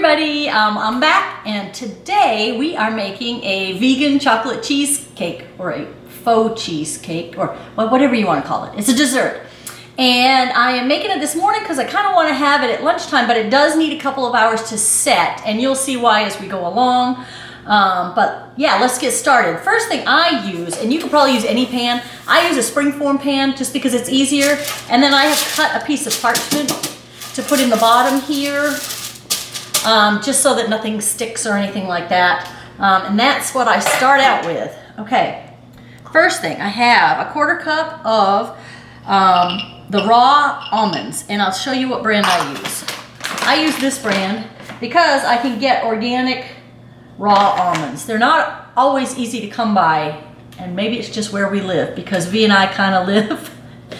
everybody, I'm back, and today we are making a vegan chocolate cheesecake, or a faux cheesecake, or whatever you want to call it. It's a dessert, and I am making it this morning because I kind of want to have it at lunchtime, but it does need a couple of hours to set, and you'll see why as we go along. But yeah, let's get started. First thing I use, and you can probably use any pan, I use a springform pan just because it's easier, and then I have cut a piece of parchment to put in the bottom here, just so that nothing sticks or anything like that. And that's what I start out with. Okay, first thing, I have a 1/4 cup of the raw almonds, and I'll show you what brand I use. I use this brand because I can get organic raw almonds. They're not always easy to come by, and maybe it's just where we live, because V and I kind of live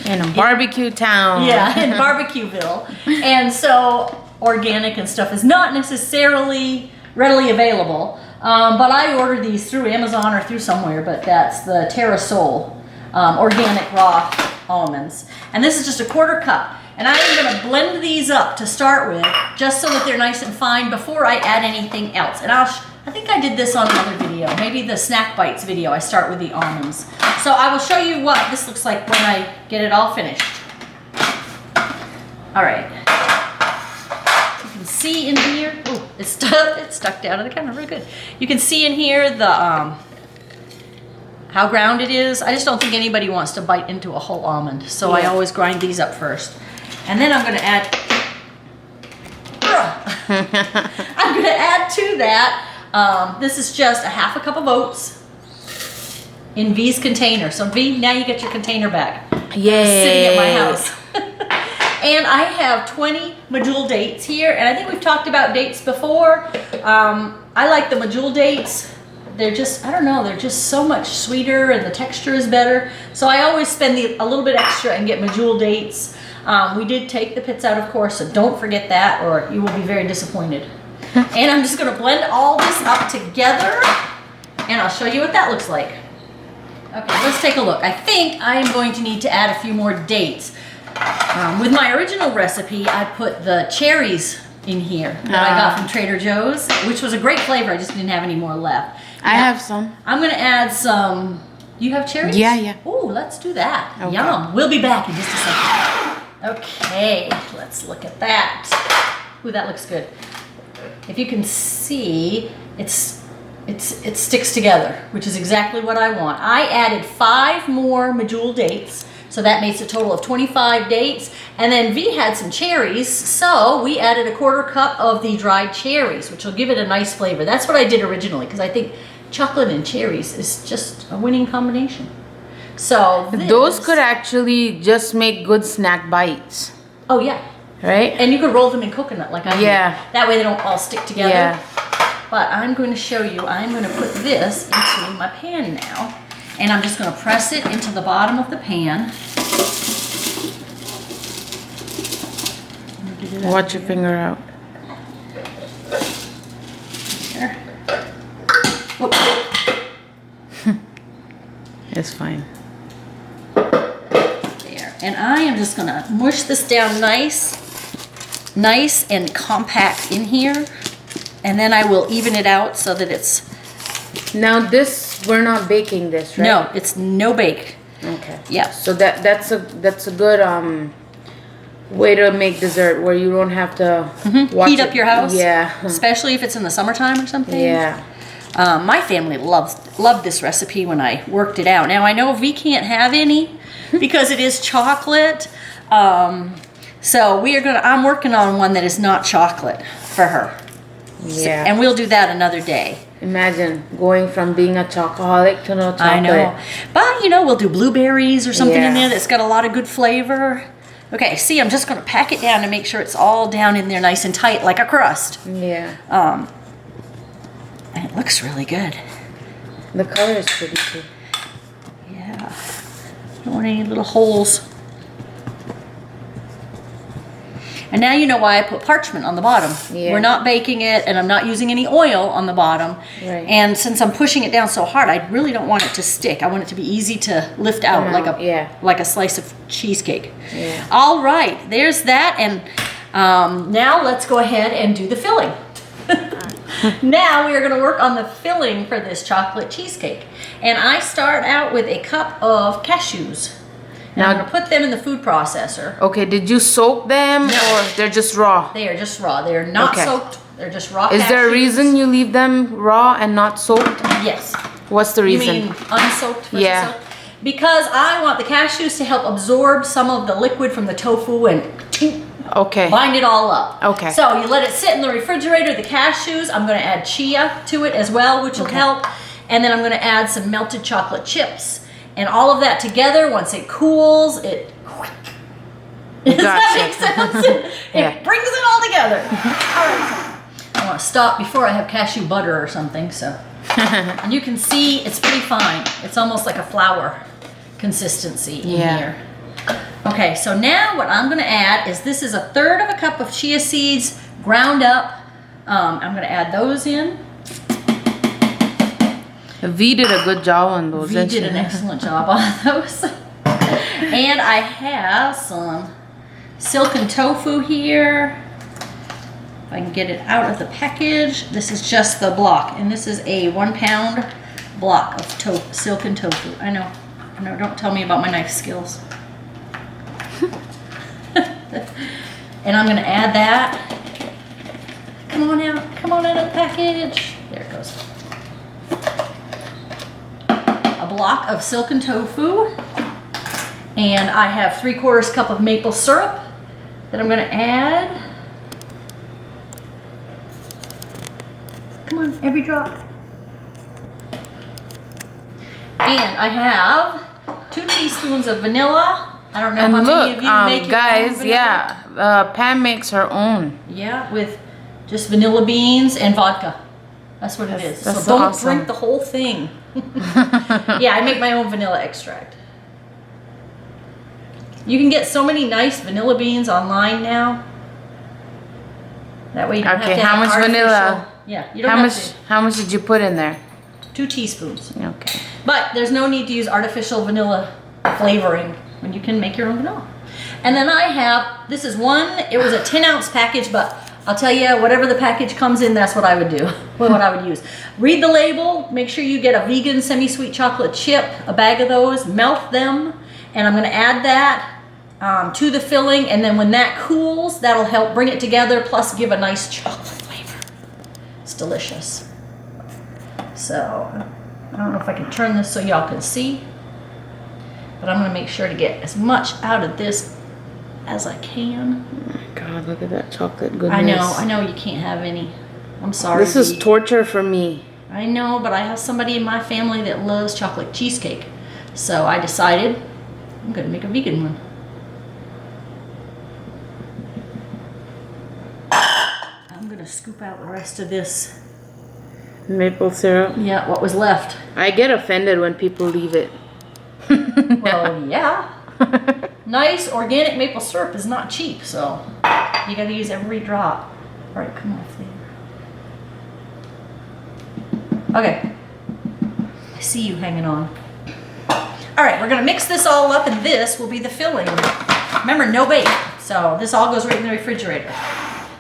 in a barbecue town. Yeah, in Barbecueville. And so organic and stuff is not necessarily readily available. But I ordered these through Amazon or through somewhere, but that's the Terrasol organic raw almonds. And this is just a 1/4 cup. And I am going to blend these up to start with, just so that they're nice and fine before I add anything else. And I think I did this on another video, maybe the snack bites video. I start with the almonds. So I will show you what this looks like when I get it all finished. All right. You can see in here, oh, it's stuck down to the camera real good. You can see in here the how ground it is. I just don't think anybody wants to bite into a whole almond, so yeah. I always grind these up first. And then I'm going to add to that, this is just a 1/2 cup of oats in V's container. So V, now you get your container back. Yay. It's sitting at my house. And I have 20 medjool dates here, and I think we've talked about dates before. I like the medjool dates. They're just, I don't know, they're just so much sweeter and the texture is better. So I always spend a little bit extra and get medjool dates. We did take the pits out, of course, so don't forget that, or you will be very disappointed. And I'm just going to blend all this up together, and I'll show you what that looks like. Okay, let's take a look. I think I'm going to need to add a few more dates. With my original recipe, I put the cherries in here that I got from Trader Joe's, which was a great flavor. I just didn't have any more left. I have some. I'm going to add some. You have cherries? Yeah, yeah. Oh, let's do that. Okay. Yum. We'll be back in just a second. Okay, let's look at that. Ooh, that looks good. If you can see, it sticks together, which is exactly what I want. I added 5 more medjool dates, so that makes a total of 25 dates. And then V had some cherries, so we added a 1/4 cup of the dried cherries, which will give it a nice flavor. That's what I did originally, because I think chocolate and cherries is just a winning combination. So those could actually just make good snack bites. Oh yeah. Right? And you could roll them in coconut like I did. Yeah. That way they don't all stick together. Yeah. But I'm going to show you, I'm going to put this into my pan now. And I'm just going to press it into the bottom of the pan. Watch your finger out. There. It's fine. There. And I am just going to mush this down nice and compact in here. And then I will even it out so that it's... Now this, we're not baking this, right? No, it's no bake. Okay. Yeah. So that's a good way to make dessert where you don't have to heat up your house. Yeah. Especially if it's in the summertime or something. Yeah. My family loved this recipe when I worked it out. Now I know V can't have any because it is chocolate. So I'm working on one that is not chocolate for her. Yeah. So, and we'll do that another day. Imagine going from being a chocoholic to no chocolate. I know. But, we'll do blueberries or something in Yeah. there that's got a lot of good flavor. Okay, see, I'm just going to pack it down to make sure it's all down in there nice and tight like a crust. Yeah. And it looks really good. The color is pretty too. Yeah. Don't want any little holes. And now you know why I put parchment on the bottom. Yeah. We're not baking it, and I'm not using any oil on the bottom. Right. And since I'm pushing it down so hard, I really don't want it to stick. I want it to be easy to lift out like a slice of cheesecake. Yeah. All right, there's that. And now let's go ahead and do the filling. Now we are going to work on the filling for this chocolate cheesecake. And I start out with a cup of cashews. And I'm going to put them in the food processor. Okay, did you soak them or they're just raw? They are just raw. They are not soaked. They're just raw cashews. Is there a reason you leave them raw and not soaked? Yes. What's the reason? You mean unsoaked versus soaked? Because I want the cashews to help absorb some of the liquid from the tofu and bind it all up. Okay. So you let it sit in the refrigerator, the cashews. I'm going to add chia to it as well, which will help. And then I'm going to add some melted chocolate chips. And all of that together, once it cools, does that make sense? It brings it all together. All right. I want to stop before I have cashew butter or something. So, and you can see it's pretty fine. It's almost like a flour consistency in here. Okay, so now what I'm going to add is this is 1/3 of a cup of chia seeds ground up. I'm going to add those in. V did a good job on those. V did an excellent job on those. And I have some silken tofu here. If I can get it out of the package. This is just the block, and this is a 1 pound block of silken tofu. I know, don't tell me about my knife skills. And I'm gonna add that. Come on out of the package. There it goes. A block of silken tofu, and I have 3/4 cup of maple syrup that I'm going to add. Come on, every drop. And I have 2 teaspoons of vanilla. I don't know how many of you make your own vanilla. Pam makes her own. Yeah, with just vanilla beans and vodka. That's what it is. So don't drink the whole thing. Yeah, I make my own vanilla extract. You can get so many nice vanilla beans online now. That way you don't have to have how much vanilla? Yeah, you don't have to. How much did you put in there? 2 teaspoons. Okay. But there's no need to use artificial vanilla flavoring when you can make your own vanilla. And then I have, this is it was a 10-ounce package, but I'll tell you, whatever the package comes in, that's what I would do, what I would use. Read the label, make sure you get a vegan semi-sweet chocolate chip, a bag of those, melt them, and I'm gonna add that to the filling, and then when that cools, that'll help bring it together, plus give a nice chocolate flavor. It's delicious. So, I don't know if I can turn this so y'all can see, but I'm gonna make sure to get as much out of this as I can. Oh my God, look at that chocolate goodness. I know you can't have any. I'm sorry. This is torture for me. I know, but I have somebody in my family that loves chocolate cheesecake. So I decided I'm gonna make a vegan one. I'm gonna scoop out the rest of this maple syrup. Yeah, what was left. I get offended when people leave it. Well, yeah. Nice organic maple syrup is not cheap, so you gotta use every drop. All right, come on, flavor. Okay, I see you hanging on. All right, we're gonna mix this all up, and this will be the filling. Remember, no bake, so this all goes right in the refrigerator.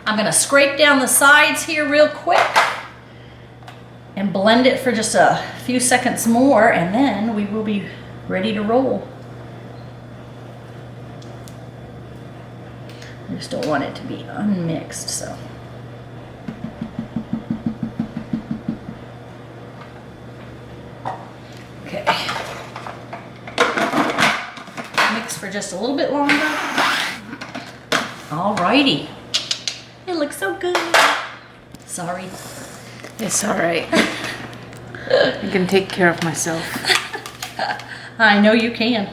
I'm gonna scrape down the sides here real quick and blend it for just a few seconds more, and then we will be ready to roll. I just don't want it to be unmixed, so. Okay. Mix for just a little bit longer. Alrighty. It looks so good. Sorry. It's all right. I can take care of myself. I know you can.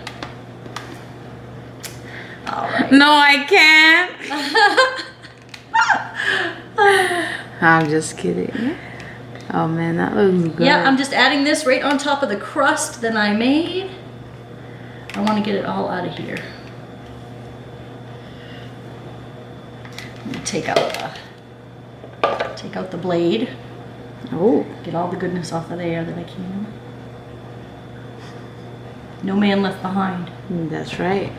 All right. No, I can't. I'm just kidding. Oh man, that looks good. Yeah, I'm just adding this right on top of the crust that I made. I want to get it all out of here. I'm gonna take out the blade. Oh. Get all the goodness off of there that I can. No man left behind. That's right.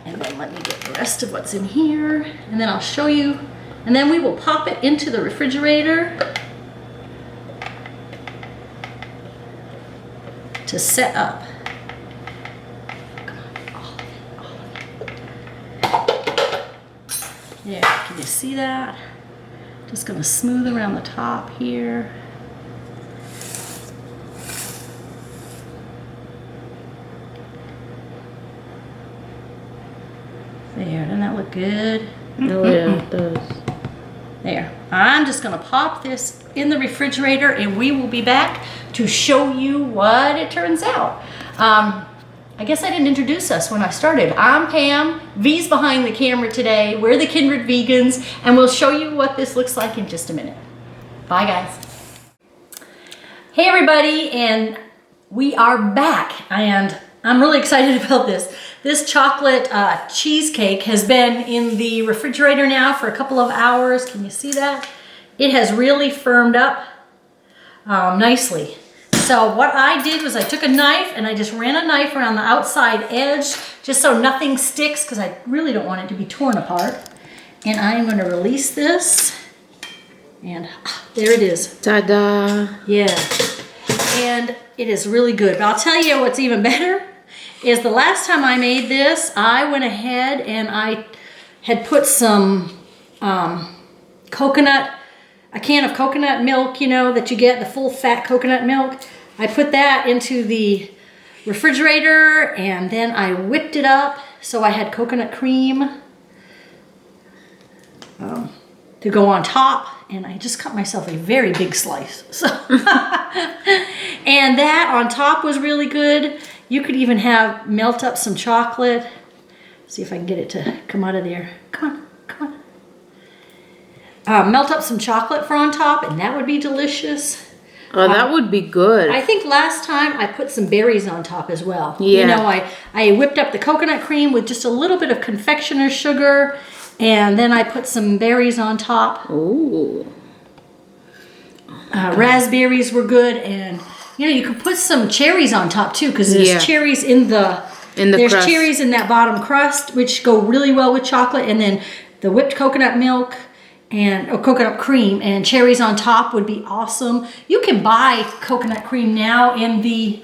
And then let me get the rest of what's in here, and then I'll show you, and then we will pop it into the refrigerator to set up. Come on, all of it. There, can you see that? Just gonna smooth around the top here. There, doesn't that look good? Oh yeah, it does. There. I'm just gonna pop this in the refrigerator and we will be back to show you what it turns out. I guess I didn't introduce us when I started. I'm Pam, V's behind the camera today. We're the Kindred Vegans, and we'll show you what this looks like in just a minute. Bye guys. Hey everybody, and we are back, and I'm really excited about this. This chocolate cheesecake has been in the refrigerator now for a couple of hours. Can you see that? It has really firmed up nicely. So what I did was I took a knife and I just ran a knife around the outside edge just so nothing sticks, because I really don't want it to be torn apart. And I'm going to release this, and there it is. Ta-da! Yeah, and it is really good. But I'll tell you what's even better is the last time I made this, I went ahead and I had put some coconut, a can of coconut milk, you know, that you get, the full fat coconut milk. I put that into the refrigerator and then I whipped it up so I had coconut cream to go on top, and I just cut myself a very big slice. So and that on top was really good. You could even melt up some chocolate. See if I can get it to come out of there. Come on, come on. Melt up some chocolate for on top, and that would be delicious. Oh, that would be good. I think last time I put some berries on top as well. Yeah. You know, I whipped up the coconut cream with just a little bit of confectioner's sugar, and then I put some berries on top. Ooh. Raspberries were good, and you know, you could put some cherries on top too, because there's cherries in the crust. Cherries in that bottom crust, which go really well with chocolate, and then the whipped coconut milk and coconut cream and cherries on top would be awesome. You can buy coconut cream now in the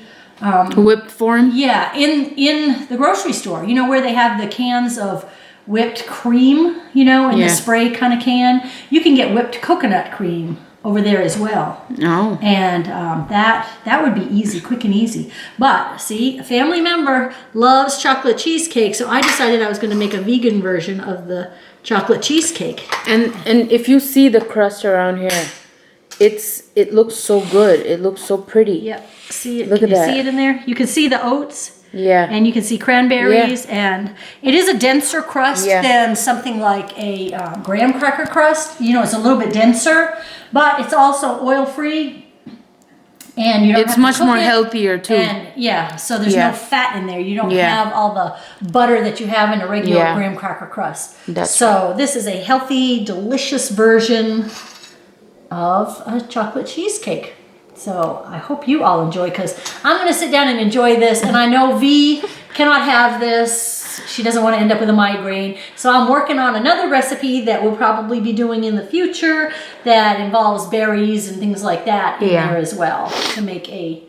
whipped form. Yeah, in the grocery store. You know, where they have the cans of whipped cream, you know, in the spray kind of can. You can get whipped coconut cream over there as well. Oh. And that would be easy, quick and easy. But see, a family member loves chocolate cheesecake, so I decided I was going to make a vegan version of the chocolate cheesecake. And if you see the crust around here, it looks so good. It looks so pretty. Yep. See it? Look Can at you that. see it in there? You can see the oats. Yeah. And you can see cranberries, and it is a denser crust than something like a graham cracker crust. You know, it's a little bit denser, but it's also oil-free, and you don't It's have to much cook more it. healthier too. And so there's no fat in there. You don't Yeah. have all the butter that you have in a regular Yeah. graham cracker crust. That's so this is a healthy, delicious version of a chocolate cheesecake. So I hope you all enjoy, because I'm going to sit down and enjoy this. And I know V cannot have this. She doesn't want to end up with a migraine. So I'm working on another recipe that we'll probably be doing in the future that involves berries and things like that in there as well to make a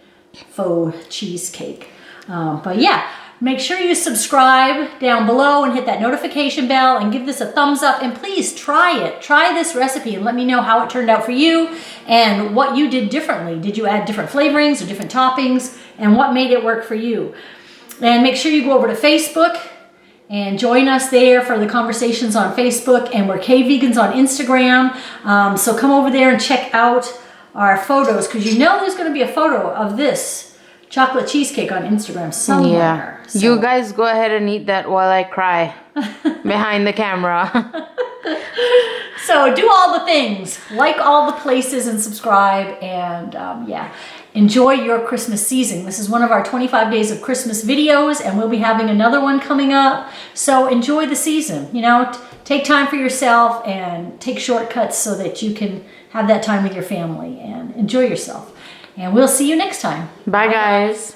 faux cheesecake. But yeah, make sure you subscribe down below and hit that notification bell and give this a thumbs up, and please try it. Try this recipe and let me know how it turned out for you and what you did differently. Did you add different flavorings or different toppings, and what made it work for you? And make sure you go over to Facebook and join us there for the conversations on Facebook, and we're K-Vegans on Instagram. So come over there and check out our photos, because you know there's going to be a photo of this chocolate cheesecake on Instagram somewhere. Yeah. So. You guys go ahead and eat that while I cry behind the camera. So do all the things, like all the places and subscribe, and enjoy your Christmas season. This is one of our 25 days of Christmas videos, and we'll be having another one coming up. So enjoy the season, you know, take time for yourself and take shortcuts so that you can have that time with your family and enjoy yourself. And we'll see you next time. Bye guys.